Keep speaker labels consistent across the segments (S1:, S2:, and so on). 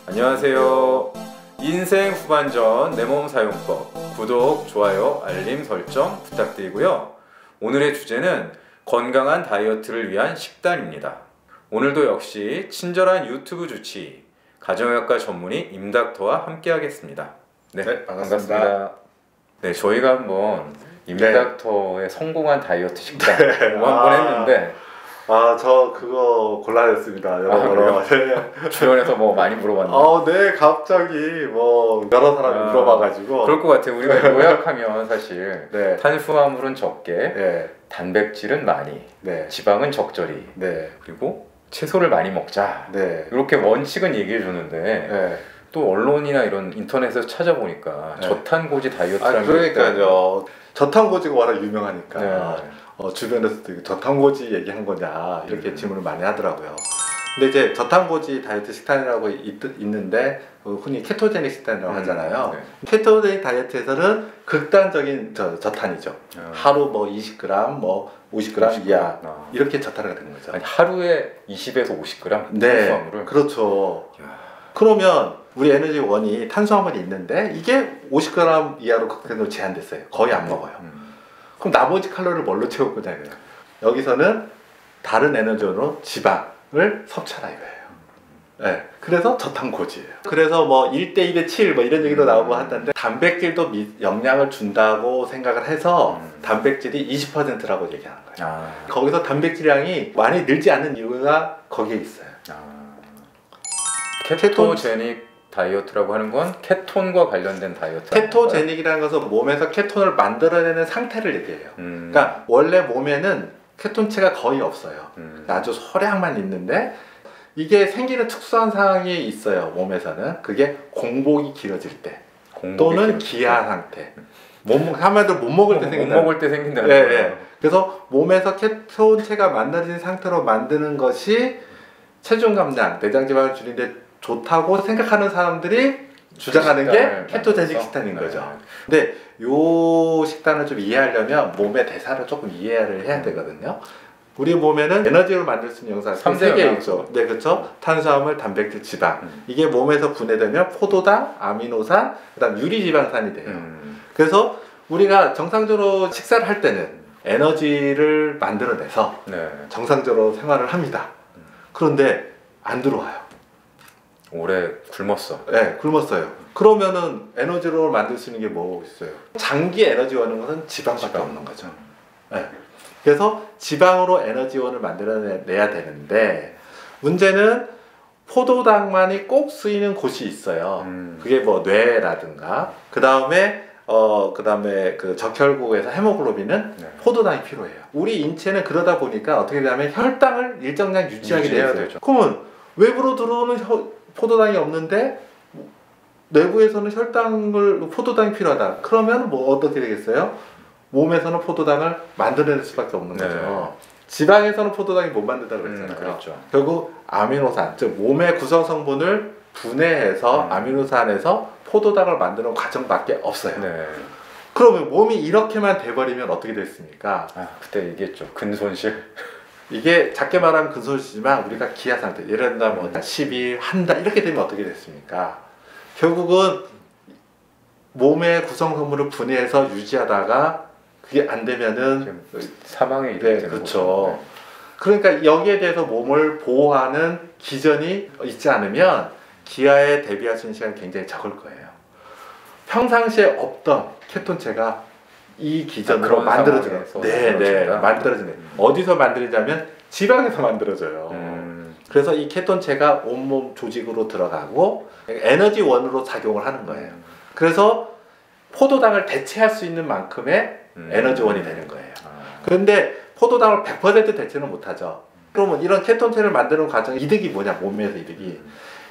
S1: 안녕하세요. 인생 후반전 내 몸 사용법 구독, 좋아요, 알림 설정 부탁드리고요. 오늘의 주제는 건강한 다이어트를 위한 식단입니다. 오늘도 역시 친절한 유튜브 주치 가정의학과 전문의 임닥터와 함께 하겠습니다.
S2: 네, 반갑습니다.
S1: 네, 저희가 한번 임닥터의 성공한 다이어트 식단 한번 했는데
S2: 저 그거 곤란했습니다. 여러
S1: 주변에서 뭐 많이 물어봤는데
S2: 네, 갑자기 뭐 여러 사람이 물어봐가지고
S1: 그럴 것 같아요. 우리가 요약하면 사실
S2: 네.
S1: 탄수화물은 적게,
S2: 네.
S1: 단백질은 많이,
S2: 네.
S1: 지방은 적절히,
S2: 네.
S1: 그리고 채소를 많이 먹자.
S2: 네.
S1: 이렇게 원칙은 얘기해 주는데
S2: 네.
S1: 또 언론이나 이런 인터넷에서 찾아보니까
S2: 네.
S1: 저탄고지 다이어트라는
S2: 그러니까요. 저탄고지가 워낙 유명하니까
S1: 네.
S2: 주변에서도 저탄고지 얘기한 거냐 이렇게 질문을 많이 하더라고요. 근데 이제 저탄고지 다이어트 식단이라고 있는데 흔히 케토제닉 식단이라고 하잖아요.
S1: 네.
S2: 케토제닉 다이어트에서는 극단적인 저탄이죠. 하루 뭐 20g, 뭐 50g 이하 이렇게 저탄을 되는 거죠.
S1: 아니, 하루에 20에서 50g
S2: 네,
S1: 탄수화물을.
S2: 그렇죠.
S1: 야.
S2: 그러면 우리 에너지원이 탄수화물이 있는데 이게 50g 이하로 극단으로 제한됐어요. 거의 안 먹어요. 그럼 나머지 칼로리를 뭘로 채울 거냐고요. 여기서는 다른 에너지원으로 지방을 섭취하라 이거예요. 네, 그래서 저탄고지예요. 그래서 뭐 1대1대 7 뭐 이런 얘기도 나오고 하던데 단백질도 영향을 준다고 생각을 해서 단백질이 20%라고 얘기하는 거예요. 거기서 단백질량이 많이 늘지 않는 이유가 거기에 있어요.
S1: 케토제닉 다이어트라고 하는 건 케톤과 관련된 다이어트.
S2: 케토제닉이라는 것은 몸에서 케톤을 만들어내는 상태를 얘기해요. 그러니까 원래 몸에는 케톤체가 거의 없어요. 아주 소량만 있는데 이게 생기는 특수한 상황이 있어요. 몸에서는 그게 공복이 길어질 때 또는 기아 상태. 한마디로 못 먹을 때 생긴다.
S1: 못 먹을 때 생긴다는
S2: 거예요.
S1: 거예요.
S2: 그래서 몸에서 케톤체가 만들어진 상태로 만드는 것이 체중 감량, 내장 지방을 줄이는데 좋다고 생각하는 사람들이 주장하는 게 케토제닉 식단인 거죠. 근데 요 식단을 좀 이해하려면 몸의 대사를 조금 이해를 해야 되거든요. 우리 몸에는 에너지를 만들 수 있는 영상 3개 있죠. 네, 그렇죠. 탄수화물, 단백질, 지방. 이게 몸에서 분해되면 포도당, 아미노산, 그다음 유리지방산이 돼요. 그래서 우리가 정상적으로 식사를 할 때는 에너지를 만들어내서 정상적으로 생활을 합니다. 그런데 안 들어와요.
S1: 오래 굶었어.
S2: 네, 굶었어요. 그러면은 에너지로 만들 수 있는 게 뭐 있어요? 장기 에너지원인 것은 지방밖에 없는 거죠. 네. 그래서 지방으로 에너지원을 만들어내야 되는데 문제는 포도당만이 꼭 쓰이는 곳이 있어요. 그게 뭐 뇌라든가 그 다음에 그 적혈구에서 헤모글로빈은 포도당이 필요해요. 우리 인체는 그러다 보니까 어떻게 되냐면 혈당을 일정량 유지하게 돼야 되죠. 그러면 외부로 들어오는 포도당이 없는데 내부에서는 포도당이 필요하다. 그러면 뭐 어떻게 되겠어요? 몸에서는 포도당을 만들어낼 수밖에 없는 거죠. 지방에서는 포도당이 못 만든다고 그랬잖아요.
S1: 그렇죠.
S2: 결국 아미노산, 즉 몸의 구성 성분을 분해해서 아미노산에서 포도당을 만드는 과정밖에 없어요. 그러면 몸이 이렇게만 돼버리면 어떻게 됐습니까?
S1: 그때 얘기했죠. 근손실.
S2: 이게 작게 말하면 근손실이지만 우리가 기아 상태, 예를 들면 뭐 10일, 한 달 이렇게 되면 어떻게 됐습니까? 결국은 몸의 구성성분을 분해해서 유지하다가 그게 안 되면은
S1: 사망에 이르게
S2: 그렇죠. 그러니까 여기에 대해서 몸을 보호하는 기전이 있지 않으면 기아에 대비할 수 있는 시간이 굉장히 적을 거예요. 평상시에 없던 케톤체가 이 기전으로 만들어져요. 만들어지네. 어디서 만들어지냐면 지방에서 만들어져요. 그래서 이 케톤체가 온몸 조직으로 들어가고 에너지원으로 작용을 하는 거예요. 그래서 포도당을 대체할 수 있는 만큼의 에너지원이 되는 거예요. 그런데 포도당을 100% 대체는 못하죠. 그러면 이런 케톤체를 만드는 과정의 이득이 뭐냐, 몸에서 이득이.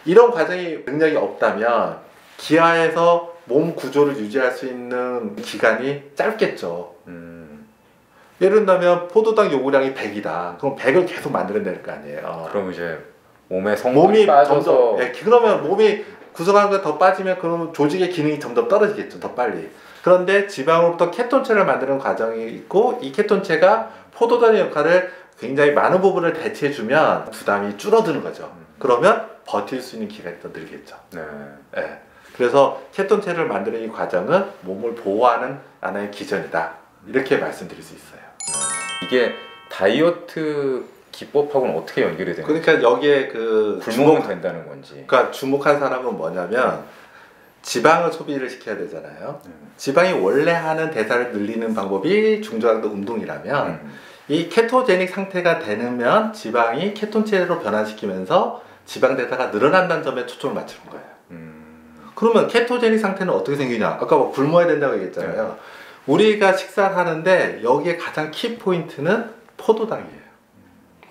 S2: 이런 과정이 능력이 없다면 기아에서 몸 구조를 유지할 수 있는 기간이 짧겠죠. 예를 들면 포도당 요구량이 100이다. 그럼 100을 계속 만들어낼 거 아니에요.
S1: 그럼 이제 몸의 성분이 빠져서
S2: 그러면 몸이 구성하는 게 더 빠지면 그러면 조직의 기능이 점점 떨어지겠죠. 더 빨리. 그런데 지방으로부터 케톤체를 만드는 과정이 있고 이 케톤체가 포도당의 역할을 굉장히 많은 부분을 대체해주면 부담이 줄어드는 거죠. 그러면 버틸 수 있는 기간이 더 늘겠죠.
S1: 네.
S2: 예. 그래서 케톤체를 만드는 이 과정은 몸을 보호하는 하나의 기전이다. 이렇게 말씀드릴 수 있어요.
S1: 이게 다이어트 기법하고는 어떻게 연결이 되는 거죠?
S2: 그러니까 여기에 그
S1: 굶으면 된다는 건지.
S2: 그러니까 주목한 사람은 뭐냐면 지방을 소비를 시켜야 되잖아요. 지방이 원래 하는 대사를 늘리는 방법이 중저항도 운동이라면 이 케토제닉 상태가 되면 지방이 케톤체로 변화시키면서 지방 대사가 늘어난다는 점에 초점을 맞추는 거예요. 그러면 케토제닉 상태는 어떻게 생기냐? 아까 뭐 굶어야 된다고 얘기했잖아요. 우리가 식사를 하는데 여기에 가장 키 포인트는 포도당이에요.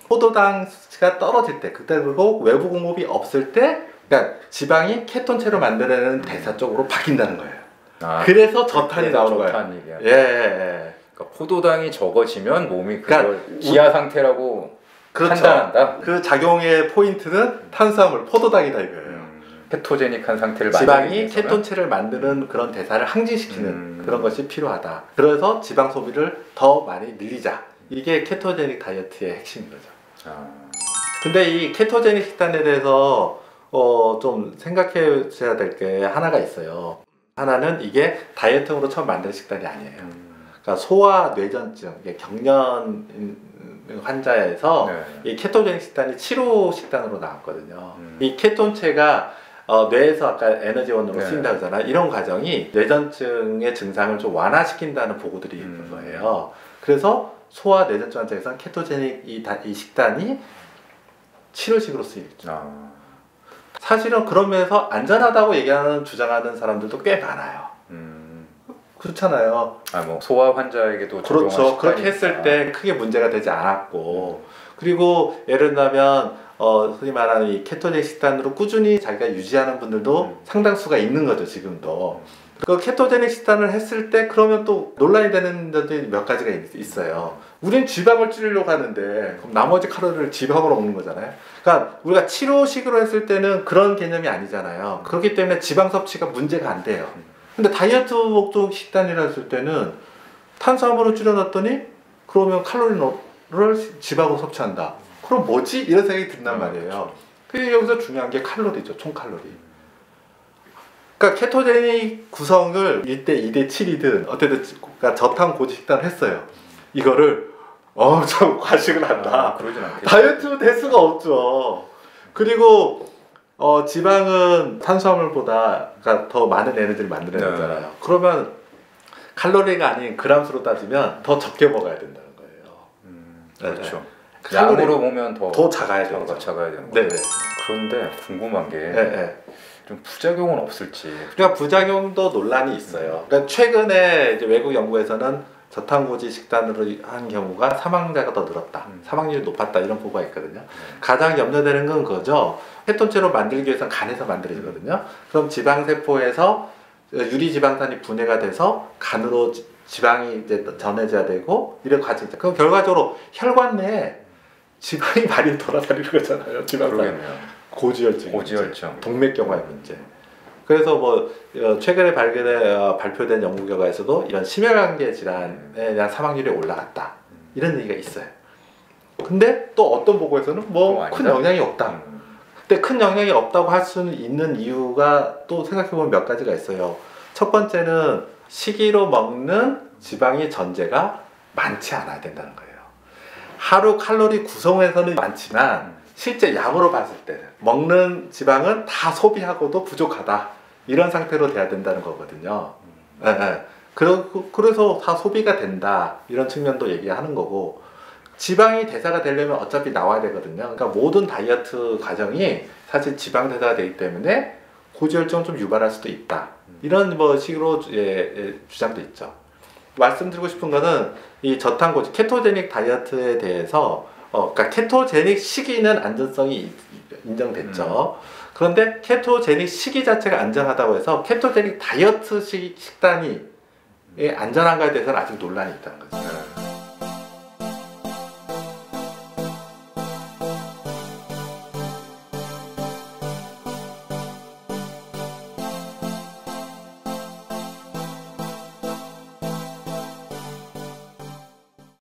S2: 포도당가 떨어질 때, 그때 그리고 외부 공급이 없을 때, 그러니까 지방이 케톤체로 만들어내는 대사 쪽으로 바뀐다는 거예요.
S1: 아,
S2: 그래서 저탄이 나오는 거예요.
S1: 저탄 얘기야.
S2: 예.
S1: 그러니까 포도당이 적어지면 몸이 그걸
S2: 그러니까
S1: 기아 상태라고
S2: 그렇죠.
S1: 판단한다.
S2: 그 작용의 포인트는 탄수화물, 포도당이다 이거예요.
S1: 케토제닉한 상태를
S2: 지방이 케톤체를 만드는 그런 대사를 항진시키는 그런 것이 필요하다. 그래서 지방 소비를 더 많이 늘리자. 이게 케토제닉 다이어트의 핵심인 거죠. 근데 이 케토제닉 식단에 대해서 좀 생각해 줘야 될 게 하나가 있어요. 하나는 이게 다이어트용으로 처음 만든 식단이 아니에요. 그러니까 소아 뇌전증, 경련 환자에서 이 케토제닉 식단이 치료 식단으로 나왔거든요. 이 케톤체가 뇌에서 아까 에너지원으로 쓰인다고 하잖아요. 이런 과정이 뇌전증의 증상을 좀 완화시킨다는 보고들이 있는 거예요. 그래서 소아 뇌전증 환자에서는 케토제닉 이 식단이 치료식으로 쓰이죠. 사실은 그런 면에서 안전하다고 주장하는 사람들도 꽤 많아요. 그렇잖아요.
S1: 뭐 소아 환자에게도
S2: 그렇죠. 그렇게 했을 때 크게 문제가 되지 않았고, 그리고 예를 들면 흔히 말하는 이 케토제닉 식단으로 꾸준히 자기가 유지하는 분들도 상당수가 있는 거죠, 지금도. 그 케토제닉 식단을 했을 때 그러면 또 논란이 되는 점들이 몇 가지가 있어요. 우린 지방을 줄이려고 하는데 그럼 나머지 칼로리를 지방으로 먹는 거잖아요. 그러니까 우리가 치료식으로 했을 때는 그런 개념이 아니잖아요. 그렇기 때문에 지방 섭취가 문제가 안 돼요. 근데 다이어트 목적 식단이라 했을 때는 탄수화물을 줄여놨더니 그러면 칼로리를 지방으로 섭취한다. 그럼 뭐지? 이런 생각이 든단 말이에요. 그래서 여기서 중요한 게 칼로리죠. 총 칼로리. 그러니까 케토제닉 구성을 1대 2대 7이든 어쨌든 그러니까 저탄 고지 식단을 했어요. 이거를 엄청 과식을 한다.
S1: 그러진 않겠죠.
S2: 다이어트 될 수가 없죠. 그리고 지방은 탄수화물보다 더 많은 에너지를 만들어내잖아요. 그러면 칼로리가 아닌 그람수로 따지면 더 적게 먹어야 된다는 거예요.
S1: 그렇죠. 양으로 보면 더
S2: 작아야 되는 거죠.
S1: 작아야 되는
S2: 네네.
S1: 거죠. 그런데 궁금한 게 좀 부작용은 없을지.
S2: 그러니까 부작용도 논란이 있어요. 그러니까 최근에 이제 외국 연구에서는 저탄고지 식단으로 한 경우가 사망자가 더 늘었다, 사망률이 높았다 이런 보고가 있거든요. 가장 염려되는 건 그거죠. 케톤체로 만들기 위해서는 간에서 만들어지거든요. 그럼 지방세포에서 유리지방산이 분해가 돼서 간으로 지방이 이제 전해져야 되고 이런 과정이 있죠. 그럼 결과적으로 혈관 내에 지방이 많이 돌아다니는 거잖아요. 지방산.
S1: 그러겠네요.
S2: 고지혈증, 동맥경화의 문제. 그래서 뭐 최근에 발표된 연구 결과에서도 이런 심혈관계 질환에 대한 사망률이 올라갔다 이런 얘기가 있어요. 근데 또 어떤 보고에서는 뭐 큰 영향이 없다. 근데 큰 영향이 없다고 할 수는 있는 이유가 또 생각해보면 몇 가지가 있어요. 첫 번째는 식이로 먹는 지방의 전제가 많지 않아야 된다는 거예요. 하루 칼로리 구성에서는 많지만 실제 양으로 봤을 때 먹는 지방은 다 소비하고도 부족하다 이런 상태로 돼야 된다는 거거든요. 그래서 다 소비가 된다 이런 측면도 얘기하는 거고, 지방이 대사가 되려면 어차피 나와야 되거든요. 그러니까 모든 다이어트 과정이 사실 지방 대사가 되기 때문에 고지혈증을 좀 유발할 수도 있다 이런 뭐 식으로 주장도 있죠. 말씀드리고 싶은 거는 이 저탄고지 케토제닉 다이어트에 대해서 그러니까 케토제닉 시기는 안전성이 인정됐죠. 그런데 케토제닉 시기 자체가 안전하다고 해서 케토제닉 다이어트 식단이 안전한가에 대해서는 아직 논란이 있다는 거죠.